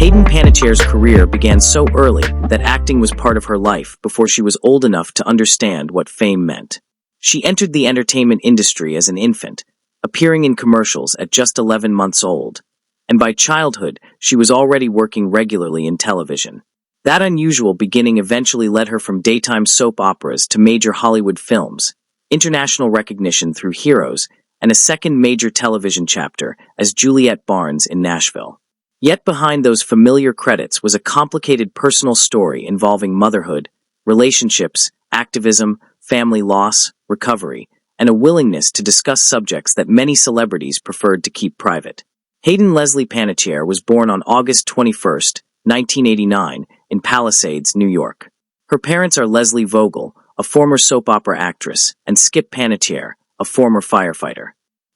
Hayden Panettiere's career began so early that acting was part of her life before she was old enough to understand what fame meant. She entered the entertainment industry as an infant, appearing in commercials at just 11 months old, and by childhood, she was already working regularly in television. That unusual beginning eventually led her from daytime soap operas to major Hollywood films, international recognition through Heroes, and a second major television chapter as Juliette Barnes in Nashville. Yet behind those familiar credits was a complicated personal story involving motherhood, relationships, activism, family loss, recovery, and a willingness to discuss subjects that many celebrities preferred to keep private. Hayden Leslie Panettiere was born on August 21, 1989, in Palisades, New York. Her parents are Leslie Vogel, a former soap opera actress, and Skip Panettiere, a former firefighter.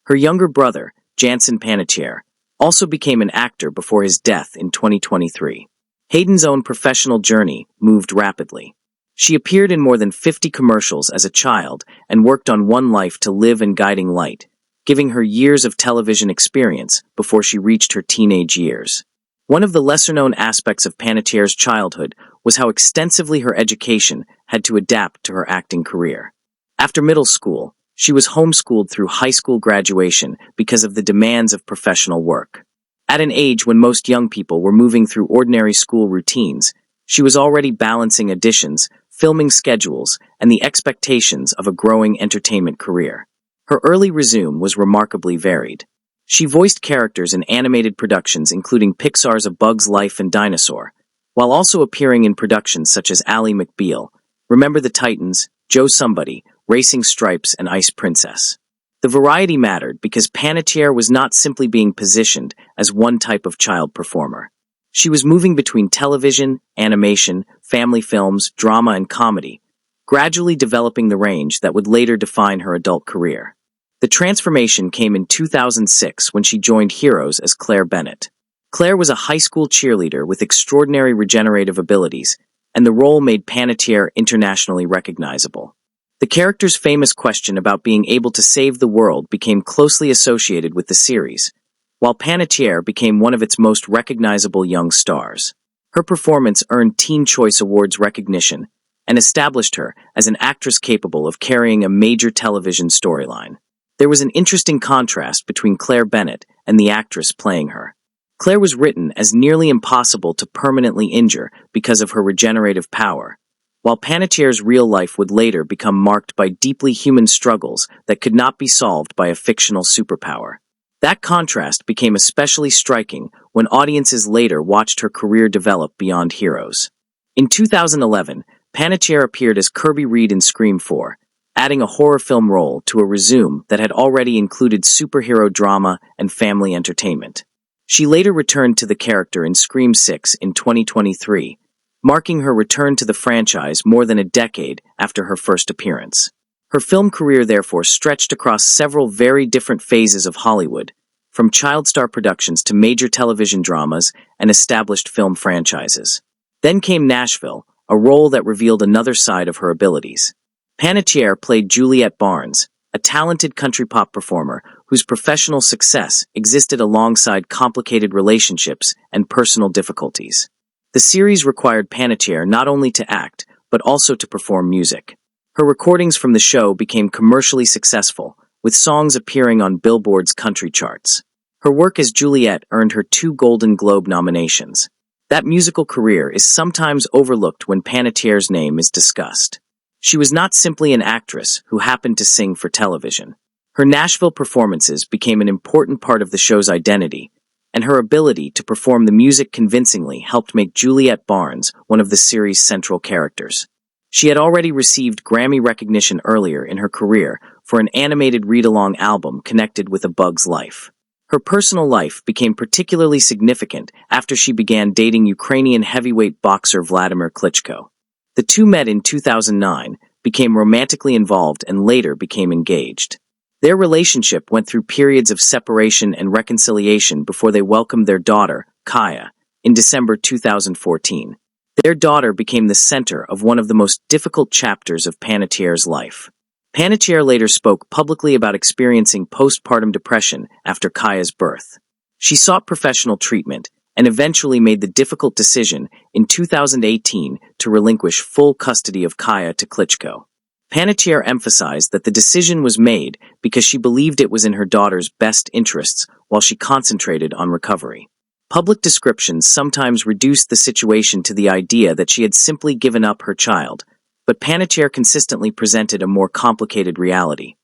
Her younger brother, Jansen Panettiere, also became an actor before his death in 2023. Hayden's own professional journey moved rapidly. She appeared in more than 50 commercials as a child and worked on One Life to Live and Guiding Light, giving her years of television experience before she reached her teenage years. One of the lesser-known aspects of Panettiere's childhood was how extensively her education had to adapt to her acting career. After middle school, she was homeschooled through high school graduation because of the demands of professional work. At an age when most young people were moving through ordinary school routines, she was already balancing auditions, filming schedules, and the expectations of a growing entertainment career. Her early resume was remarkably varied. She voiced characters in animated productions including Pixar's A Bug's Life and Dinosaur, while also appearing in productions such as Ally McBeal, Remember the Titans, Joe Somebody, Racing Stripes, and Ice Princess. The variety mattered because Panettiere was not simply being positioned as one type of child performer. She was moving between television, animation, family films, drama, and comedy, gradually developing the range that would later define her adult career. The transformation came in 2006 when she joined Heroes as Claire Bennet. Claire was a high school cheerleader with extraordinary regenerative abilities, and the role made Panettiere internationally recognizable. The character's famous question about being able to save the world became closely associated with the series, while Panettiere became one of its most recognizable young stars. Her performance earned Teen Choice Awards recognition and established her as an actress capable of carrying a major television storyline. There was an interesting contrast between Claire Bennet and the actress playing her. Claire was written as nearly impossible to permanently injure because of her regenerative power, while Panettiere's real life would later become marked by deeply human struggles that could not be solved by a fictional superpower. That contrast became especially striking when audiences later watched her career develop beyond Heroes. In 2011, Panettiere appeared as Kirby Reed in Scream 4, adding a horror film role to a resume that had already included superhero drama and family entertainment. She later returned to the character in Scream 6 in 2023, marking her return to the franchise more than a decade after her first appearance. Her film career therefore stretched across several very different phases of Hollywood, from child star productions to major television dramas and established film franchises. Then came Nashville, a role that revealed another side of her abilities. Panettiere played Juliette Barnes, a talented country pop performer whose professional success existed alongside complicated relationships and personal difficulties. The series required Panettiere not only to act, but also to perform music. Her recordings from the show became commercially successful, with songs appearing on Billboard's country charts. Her work as Juliette earned her 2 Golden Globe nominations. That musical career is sometimes overlooked when Panettiere's name is discussed. She was not simply an actress who happened to sing for television. Her Nashville performances became an important part of the show's identity, and her ability to perform the music convincingly helped make Juliette Barnes one of the series' central characters. She had already received Grammy recognition earlier in her career for an animated read-along album connected with A Bug's Life. Her personal life became particularly significant after she began dating Ukrainian heavyweight boxer Wladimir Klitschko. The two met in 2009, became romantically involved, and later became engaged. Their relationship went through periods of separation and reconciliation before they welcomed their daughter, Kaya, in December 2014. Their daughter became the center of one of the most difficult chapters of Panettiere's life. Panettiere later spoke publicly about experiencing postpartum depression after Kaya's birth. She sought professional treatment, and eventually made the difficult decision in 2018 to relinquish full custody of Kaya to Klitschko. Panettiere emphasized that the decision was made because she believed it was in her daughter's best interests while she concentrated on recovery. Public descriptions sometimes reduced the situation to the idea that she had simply given up her child, but Panettiere consistently presented a more complicated reality.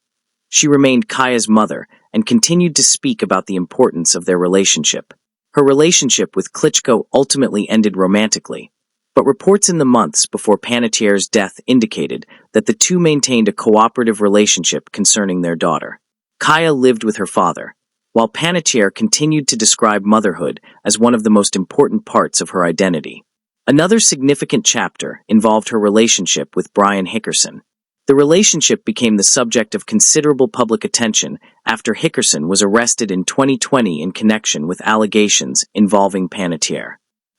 She remained Kaya's mother and continued to speak about the importance of their relationship. Her relationship with Klitschko ultimately ended romantically, but reports in the months before Panettiere's death indicated that the two maintained a cooperative relationship concerning their daughter. Kaya lived with her father, while Panettiere continued to describe motherhood as one of the most important parts of her identity. Another significant chapter involved her relationship with Brian Hickerson. The relationship became the subject of considerable public attention after Hickerson was arrested in 2020 in connection with allegations involving Panettiere.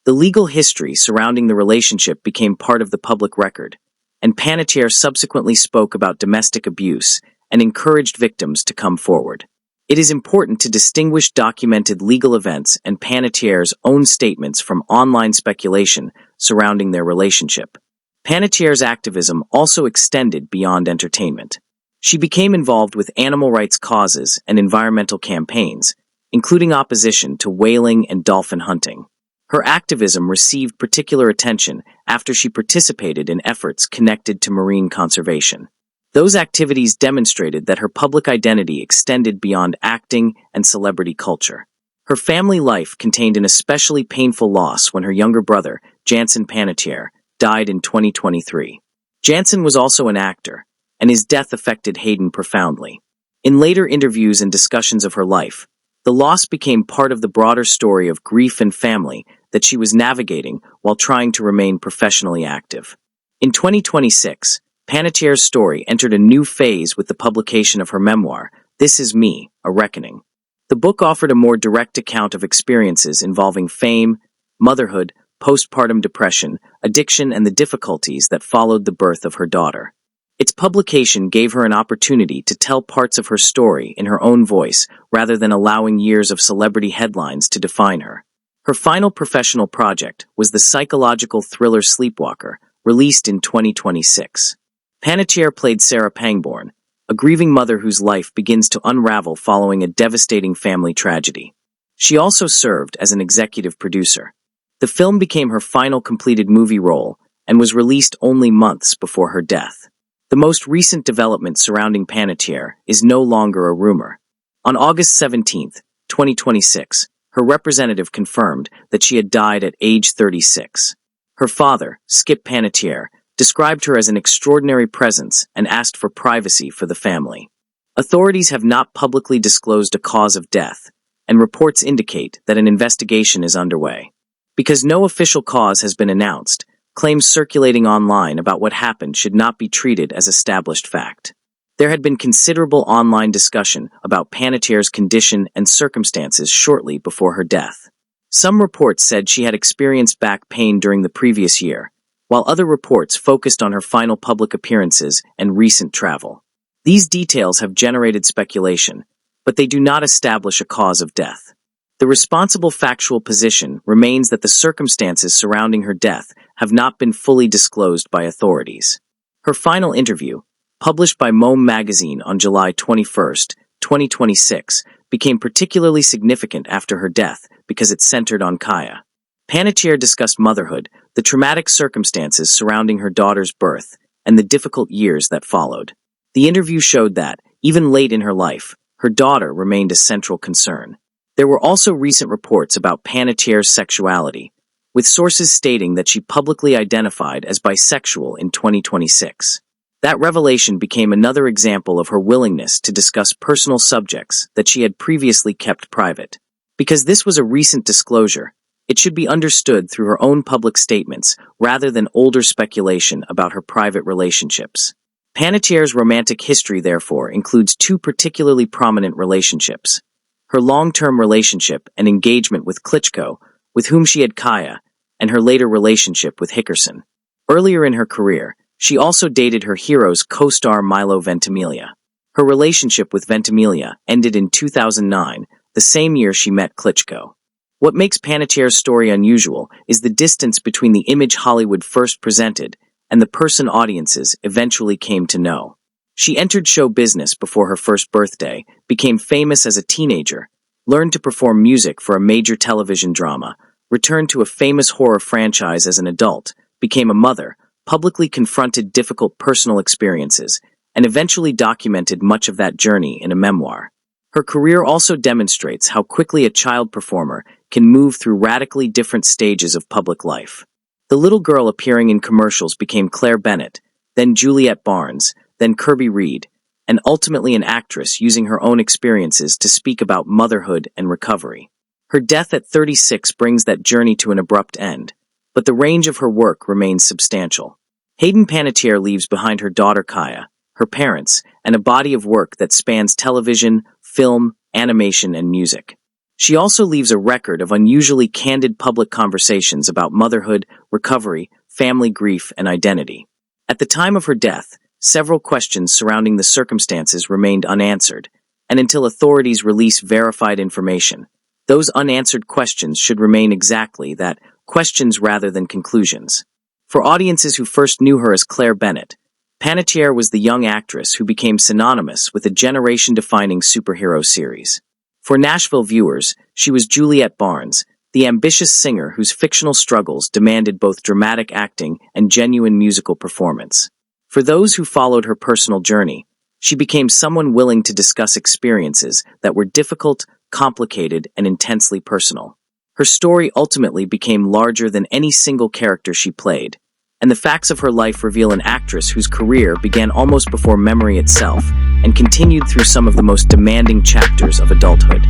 The legal history surrounding the relationship became part of the public record, and Panettiere subsequently spoke about domestic abuse and encouraged victims to come forward. It is important to distinguish documented legal events and Panettiere's own statements from online speculation surrounding their relationship. Panettiere's activism also extended beyond entertainment. She became involved with animal rights causes and environmental campaigns, including opposition to whaling and dolphin hunting. Her activism received particular attention after she participated in efforts connected to marine conservation. Those activities demonstrated that her public identity extended beyond acting and celebrity culture. Her family life contained an especially painful loss when her younger brother, Jansen Panettiere, died in 2023. Jansen was also an actor, and his death affected Hayden profoundly. In later interviews and discussions of her life, the loss became part of the broader story of grief and family that she was navigating while trying to remain professionally active. In 2026, Panettiere's story entered a new phase with the publication of her memoir, This Is Me, A Reckoning. The book offered a more direct account of experiences involving fame, motherhood, postpartum depression, addiction, and the difficulties that followed the birth of her daughter. Its publication gave her an opportunity to tell parts of her story in her own voice rather than allowing years of celebrity headlines to define her. Her final professional project was the psychological thriller Sleepwalker, released in 2026. Panettiere played Sarah Pangborn, a grieving mother whose life begins to unravel following a devastating family tragedy. She also served as an executive producer. The film became her final completed movie role and was released only months before her death. The most recent development surrounding Panettiere is no longer a rumor. On August 17, 2026, her representative confirmed that she had died at age 36. Her father, Skip Panettiere, described her as an extraordinary presence and asked for privacy for the family. Authorities have not publicly disclosed a cause of death, and reports indicate that an investigation is underway. Because no official cause has been announced, claims circulating online about what happened should not be treated as established fact. There had been considerable online discussion about Panettiere's condition and circumstances shortly before her death. Some reports said she had experienced back pain during the previous year, while other reports focused on her final public appearances and recent travel. These details have generated speculation, but they do not establish a cause of death. The responsible factual position remains that the circumstances surrounding her death have not been fully disclosed by authorities. Her final interview, published by Mom magazine on July 21, 2026, became particularly significant after her death because it centered on Kaya. Panettiere discussed motherhood, the traumatic circumstances surrounding her daughter's birth, and the difficult years that followed. The interview showed that, even late in her life, her daughter remained a central concern. There were also recent reports about Panettiere's sexuality, with sources stating that she publicly identified as bisexual in 2026. That revelation became another example of her willingness to discuss personal subjects that she had previously kept private. Because this was a recent disclosure, it should be understood through her own public statements rather than older speculation about her private relationships. Panettiere's romantic history, therefore, includes two particularly prominent relationships: her long-term relationship and engagement with Klitschko, with whom she had Kaya, and her later relationship with Hickerson. Earlier in her career, she also dated her hero's co-star Milo Ventimiglia. Her relationship with Ventimiglia ended in 2009, the same year she met Klitschko. What makes Panettiere's story unusual is the distance between the image Hollywood first presented and the person audiences eventually came to know. She entered show business before her first birthday, became famous as a teenager, learned to perform music for a major television drama, returned to a famous horror franchise as an adult, became a mother, publicly confronted difficult personal experiences, and eventually documented much of that journey in a memoir. Her career also demonstrates how quickly a child performer can move through radically different stages of public life. The little girl appearing in commercials became Claire Bennet, then Juliette Barnes, then Kirby Reed, and ultimately an actress using her own experiences to speak about motherhood and recovery. Her death at 36 brings that journey to an abrupt end, but the range of her work remains substantial. Hayden Panettiere leaves behind her daughter Kaya, her parents, and a body of work that spans television, film, animation, and music. She also leaves a record of unusually candid public conversations about motherhood, recovery, family grief, and identity. At the time of her death, several questions surrounding the circumstances remained unanswered, and until authorities release verified information, those unanswered questions should remain exactly that, questions rather than conclusions. For audiences who first knew her as Claire Bennet, Panettiere was the young actress who became synonymous with a generation-defining superhero series. For Nashville viewers, she was Juliette Barnes, the ambitious singer whose fictional struggles demanded both dramatic acting and genuine musical performance. For those who followed her personal journey, she became someone willing to discuss experiences that were difficult, complicated, and intensely personal. Her story ultimately became larger than any single character she played, and the facts of her life reveal an actress whose career began almost before memory itself and continued through some of the most demanding chapters of adulthood.